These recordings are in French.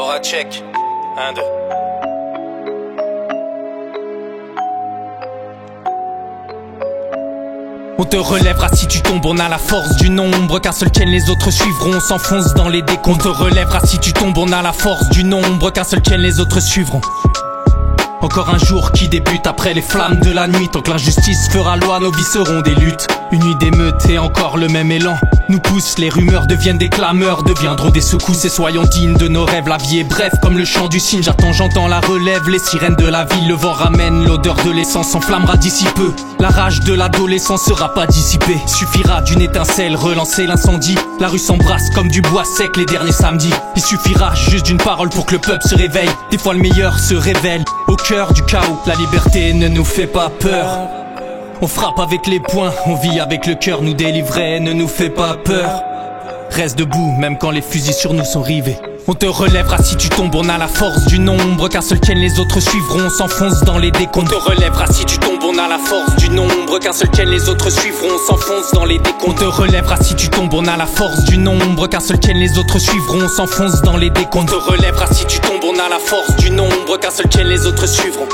Aura check. 1, 2. On te relèvera si tu tombes, on a la force du nombre. Qu'un seul tienne, les autres suivront, on s'enfonce dans les décombres. On te relèvera si tu tombes, on a la force du nombre. Qu'un seul tienne, les autres suivront. Encore un jour qui débute après les flammes de la nuit. Tant que l'injustice fera loi, nos vies seront des luttes. Une nuit d'émeute et encore le même élan nous pousse, les rumeurs deviennent des clameurs, deviendront des secousses et soyons dignes de nos rêves. La vie est bref comme le chant du cygne, j'entends la relève, les sirènes de la ville, le vent ramène, l'odeur de l'essence s'enflammera d'ici peu. La rage de l'adolescence sera pas dissipée, suffira d'une étincelle, relancer l'incendie. La rue s'embrasse comme du bois sec les derniers samedis. Il suffira juste d'une parole pour que le peuple se réveille. Des fois le meilleur se révèle au cœur du chaos. La liberté ne nous fait pas peur. On frappe avec les poings, on vit avec le cœur, nous délivrer ne nous fait pas peur. Reste debout, même quand les fusils sur nous sont rivés. On te relèvera si tu tombes, on a la force du nombre. Qu'un seul tienne, les autres suivront, on s'enfonce dans les décombres. On te relèvera si tu tombes, on a la force du nombre. Qu'un seul tienne, les autres suivront, on s'enfonce dans les décombres. On te relèvera si tu tombes, on a la force du nombre. Qu'un seul tienne, les autres suivront, on s'enfonce dans les décombres. On te relèvera si tu tombes, on a la force du nombre. Qu'un seul tienne, les autres suivront.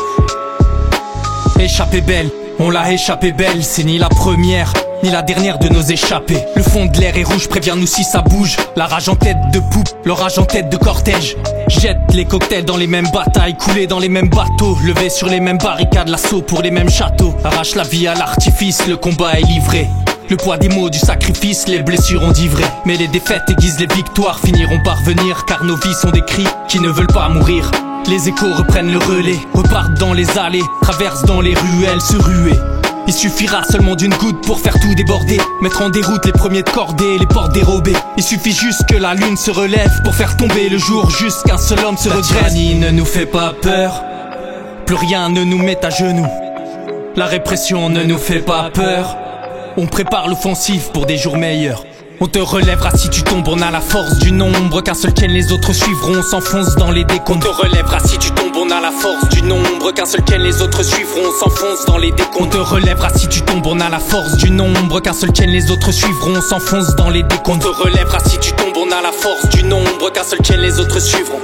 Échappée belle, on l'a échappé belle, c'est ni la première, ni la dernière de nos échappées. Le fond de l'air est rouge, préviens-nous si ça bouge. La rage en tête de poupe, l'orage en tête de cortège. Jette les cocktails dans les mêmes batailles, couler dans les mêmes bateaux, lever sur les mêmes barricades, l'assaut pour les mêmes châteaux. Arrache la vie à l'artifice, le combat est livré. Le poids des mots, du sacrifice, les blessures ont divré. Mais les défaites aiguisent les victoires, finiront par venir, car nos vies sont des cris qui ne veulent pas mourir. Les échos reprennent le relais, repartent dans les allées, traversent dans les ruelles, se ruer. Il suffira seulement d'une goutte pour faire tout déborder, mettre en déroute les premiers de cordée, les portes dérobées. Il suffit juste que la lune se relève pour faire tomber le jour, juste qu'un seul homme se redresse. La tyrannie ne nous fait pas peur, plus rien ne nous met à genoux. La répression ne nous fait pas peur, on prépare l'offensive pour des jours meilleurs. On te relèvera si tu tombes, on a la force du nombre. Qu'un seul tienne, les autres suivront, on s'enfonce dans les décombres. On te relèvera si tu tombes, on a la force du nombre. Qu'un seul tienne, les autres suivront, on s'enfonce dans les décombres. On te relèvera si tu tombes, on a la force du nombre. Qu'un seul tienne, les autres suivront, on s'enfonce dans les décombres. On te relèvera si tu tombes, on a la force du nombre. Qu'un seul tienne, les autres suivront.